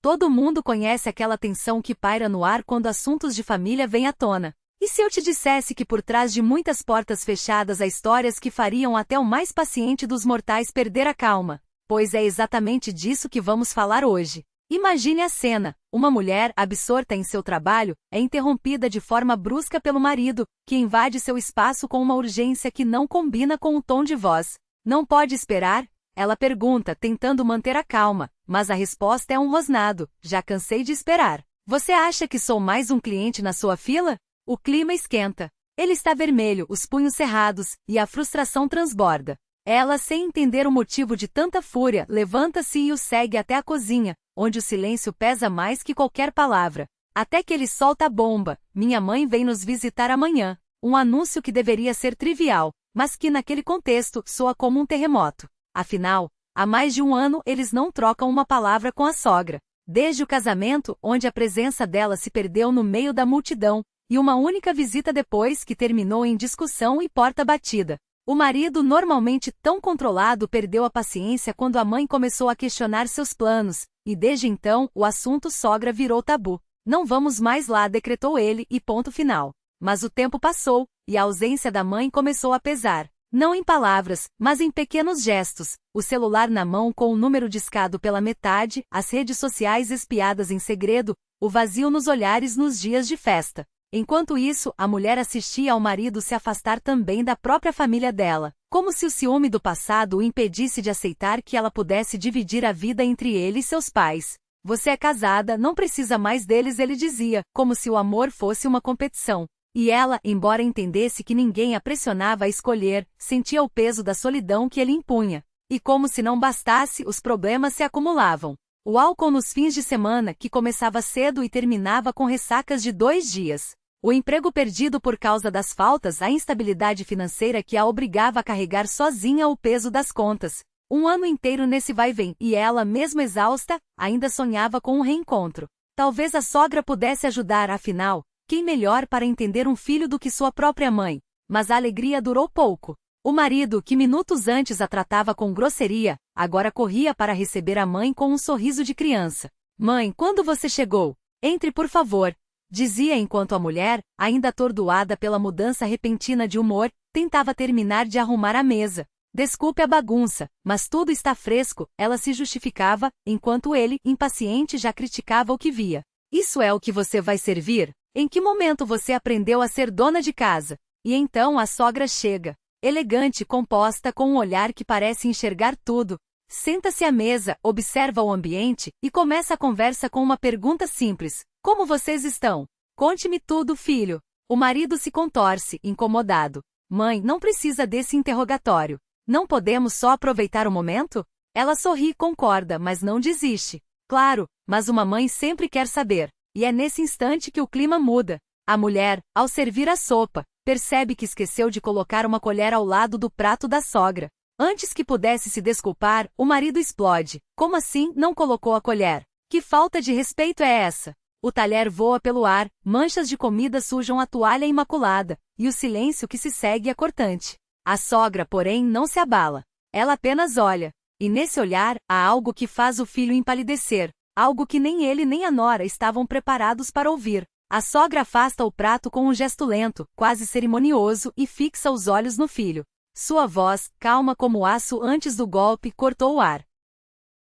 Todo mundo conhece aquela tensão que paira no ar quando assuntos de família vêm à tona. E se eu te dissesse que por trás de muitas portas fechadas há histórias que fariam até o mais paciente dos mortais perder a calma? Pois é exatamente disso que vamos falar hoje. Imagine a cena: uma mulher, absorta em seu trabalho, é interrompida de forma brusca pelo marido, que invade seu espaço com uma urgência que não combina com o tom de voz. Não pode esperar? Ela pergunta, tentando manter a calma, mas a resposta é um rosnado: já cansei de esperar. Você acha que sou mais um cliente na sua fila? O clima esquenta. Ele está vermelho, os punhos cerrados, e a frustração transborda. Ela, sem entender o motivo de tanta fúria, levanta-se e o segue até a cozinha, onde o silêncio pesa mais que qualquer palavra. Até que ele solta a bomba: minha mãe vem nos visitar amanhã. Um anúncio que deveria ser trivial, mas que naquele contexto soa como um terremoto. Afinal, há mais de um ano eles não trocam uma palavra com a sogra. Desde o casamento, onde a presença dela se perdeu no meio da multidão, e uma única visita depois que terminou em discussão e porta batida. O marido, normalmente tão controlado, perdeu a paciência quando a mãe começou a questionar seus planos, e desde então o assunto sogra virou tabu. Não vamos mais lá, decretou ele, e ponto final. Mas o tempo passou, e a ausência da mãe começou a pesar. Não em palavras, mas em pequenos gestos: o celular na mão com o número discado pela metade, as redes sociais espiadas em segredo, o vazio nos olhares nos dias de festa. Enquanto isso, a mulher assistia ao marido se afastar também da própria família dela, como se o ciúme do passado o impedisse de aceitar que ela pudesse dividir a vida entre ele e seus pais. Você é casada, não precisa mais deles, ele dizia, como se o amor fosse uma competição. E ela, embora entendesse que ninguém a pressionava a escolher, sentia o peso da solidão que ele impunha. E como se não bastasse, os problemas se acumulavam. O álcool nos fins de semana, que começava cedo e terminava com ressacas de 2 dias. O emprego perdido por causa das faltas, a instabilidade financeira que a obrigava a carregar sozinha o peso das contas. Um ano inteiro nesse vai-vem, e ela, mesmo exausta, ainda sonhava com um reencontro. Talvez a sogra pudesse ajudar, afinal, quem melhor para entender um filho do que sua própria mãe? Mas a alegria durou pouco. O marido, que minutos antes a tratava com grosseria, agora corria para receber a mãe com um sorriso de criança. Mãe, quando você chegou? Entre, por favor, dizia enquanto a mulher, ainda atordoada pela mudança repentina de humor, tentava terminar de arrumar a mesa. Desculpe a bagunça, mas tudo está fresco, ela se justificava, enquanto ele, impaciente, já criticava o que via. Isso é o que você vai servir? Em que momento você aprendeu a ser dona de casa? E então a sogra chega, elegante, composta, com um olhar que parece enxergar tudo. Senta-se à mesa, observa o ambiente, e começa a conversa com uma pergunta simples: como vocês estão? Conte-me tudo, filho. O marido se contorce, incomodado. Mãe, não precisa desse interrogatório. Não podemos só aproveitar o momento? Ela sorri e concorda, mas não desiste. Claro, mas uma mãe sempre quer saber. E é nesse instante que o clima muda. A mulher, ao servir a sopa, percebe que esqueceu de colocar uma colher ao lado do prato da sogra. Antes que pudesse se desculpar, o marido explode. Como assim, não colocou a colher? Que falta de respeito é essa? O talher voa pelo ar, manchas de comida sujam a toalha imaculada, e o silêncio que se segue é cortante. A sogra, porém, não se abala. Ela apenas olha. E nesse olhar, há algo que faz o filho empalidecer. Algo que nem ele nem a nora estavam preparados para ouvir. A sogra afasta o prato com um gesto lento, quase cerimonioso, e fixa os olhos no filho. Sua voz, calma como aço antes do golpe, cortou o ar.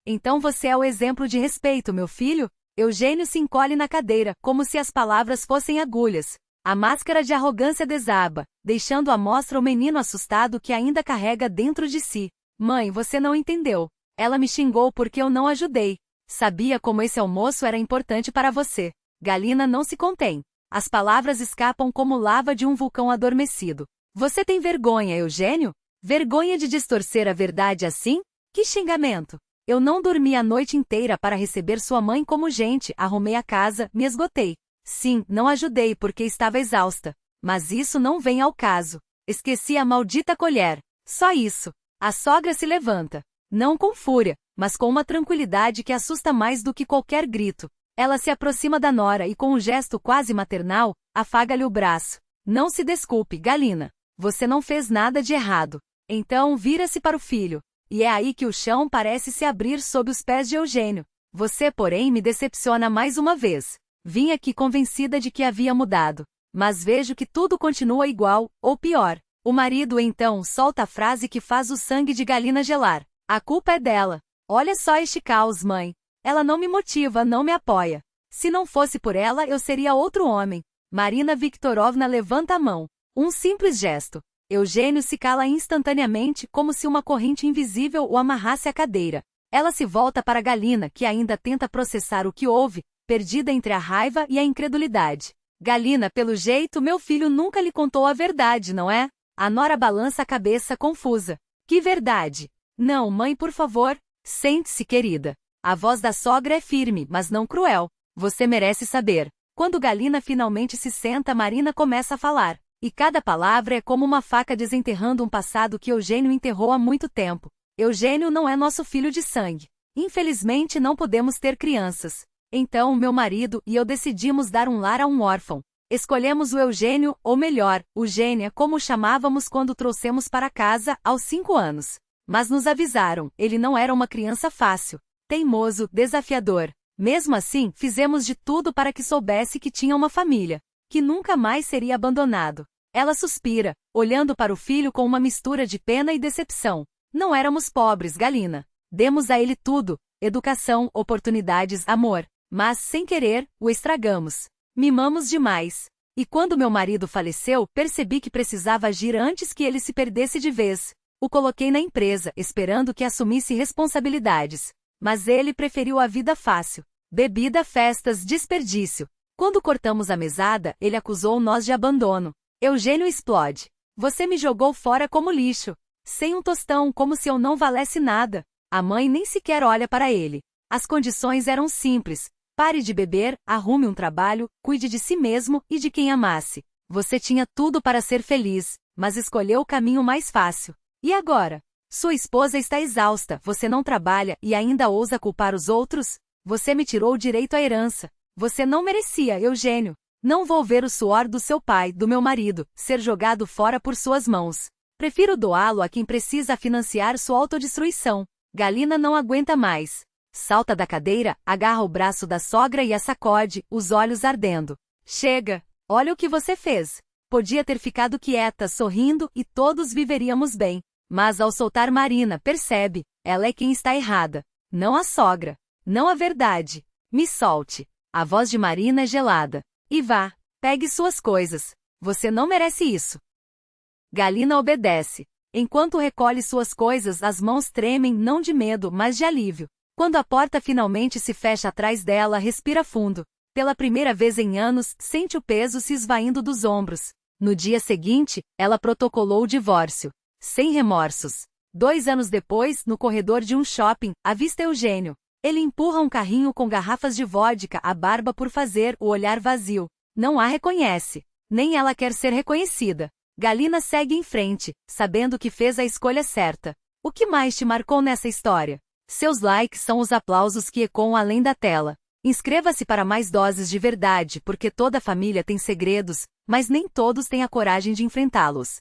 Então você é o exemplo de respeito, meu filho? Eugênio se encolhe na cadeira, como se as palavras fossem agulhas. A máscara de arrogância desaba, deixando à mostra o menino assustado que ainda carrega dentro de si. Mãe, você não entendeu. Ela me xingou porque eu não ajudei. Sabia como esse almoço era importante para você. Galina não se contém. As palavras escapam como lava de um vulcão adormecido. Você tem vergonha, Eugênio? Vergonha de distorcer a verdade assim? Que xingamento! Eu não dormi a noite inteira para receber sua mãe como gente, arrumei a casa, me esgotei. Sim, não ajudei porque estava exausta. Mas isso não vem ao caso. Esqueci a maldita colher. Só isso. A sogra se levanta. Não com fúria, mas com uma tranquilidade que assusta mais do que qualquer grito. Ela se aproxima da nora e com um gesto quase maternal, afaga-lhe o braço. Não se desculpe, Galina. Você não fez nada de errado. Então vira-se para o filho. E é aí que o chão parece se abrir sob os pés de Eugênio. Você, porém, me decepciona mais uma vez. Vim aqui convencida de que havia mudado. Mas vejo que tudo continua igual, ou pior. O marido então solta a frase que faz o sangue de Galina gelar. A culpa é dela. Olha só este caos, mãe. Ela não me motiva, não me apoia. Se não fosse por ela, eu seria outro homem. Marina Viktorovna levanta a mão. Um simples gesto. Eugênio se cala instantaneamente, como se uma corrente invisível o amarrasse à cadeira. Ela se volta para Galina, que ainda tenta processar o que houve, perdida entre a raiva e a incredulidade. Galina, pelo jeito, meu filho nunca lhe contou a verdade, não é? A nora balança a cabeça confusa. Que verdade? Não, mãe, por favor. Sente-se, querida. A voz da sogra é firme, mas não cruel. Você merece saber. Quando Galina finalmente se senta, Marina começa a falar. E cada palavra é como uma faca desenterrando um passado que Eugênio enterrou há muito tempo. Eugênio não é nosso filho de sangue. Infelizmente não podemos ter crianças. Então meu marido e eu decidimos dar um lar a um órfão. Escolhemos o Eugênio, ou melhor, o Gênia, como o chamávamos quando o trouxemos para casa, aos 5 anos. Mas nos avisaram, ele não era uma criança fácil. Teimoso, desafiador. Mesmo assim, fizemos de tudo para que soubesse que tinha uma família. Que nunca mais seria abandonado. Ela suspira, olhando para o filho com uma mistura de pena e decepção. Não éramos pobres, Galina. Demos a ele tudo, educação, oportunidades, amor. Mas, sem querer, o estragamos. Mimamos demais. E quando meu marido faleceu, percebi que precisava agir antes que ele se perdesse de vez. O coloquei na empresa, esperando que assumisse responsabilidades. Mas ele preferiu a vida fácil. Bebida, festas, desperdício. Quando cortamos a mesada, ele acusou nós de abandono. Eugênio explode. Você me jogou fora como lixo. Sem um tostão, como se eu não valesse nada. A mãe nem sequer olha para ele. As condições eram simples. Pare de beber, arrume um trabalho, cuide de si mesmo e de quem amasse. Você tinha tudo para ser feliz, mas escolheu o caminho mais fácil. E agora? Sua esposa está exausta, você não trabalha e ainda ousa culpar os outros? Você me tirou o direito à herança. Você não merecia, Eugênio. Não vou ver o suor do seu pai, do meu marido, ser jogado fora por suas mãos. Prefiro doá-lo a quem precisa financiar sua autodestruição. Galina não aguenta mais. Salta da cadeira, agarra o braço da sogra e a sacode, os olhos ardendo. Chega! Olha o que você fez. Podia ter ficado quieta, sorrindo, e todos viveríamos bem. Mas ao soltar Marina, percebe, ela é quem está errada. Não a sogra. Não a verdade. Me solte. A voz de Marina é gelada. E vá, pegue suas coisas. Você não merece isso. Galina obedece. Enquanto recolhe suas coisas, as mãos tremem não de medo, mas de alívio. Quando a porta finalmente se fecha atrás dela, respira fundo. Pela primeira vez em anos, sente o peso se esvaindo dos ombros. No dia seguinte, ela protocolou o divórcio. Sem remorsos. 2 anos depois, no corredor de um shopping, avista Eugênio. Ele empurra um carrinho com garrafas de vodka, a barba por fazer, o olhar vazio. Não a reconhece. Nem ela quer ser reconhecida. Galina segue em frente, sabendo que fez a escolha certa. O que mais te marcou nessa história? Seus likes são os aplausos que ecoam além da tela. Inscreva-se para mais doses de verdade, porque toda família tem segredos, mas nem todos têm a coragem de enfrentá-los.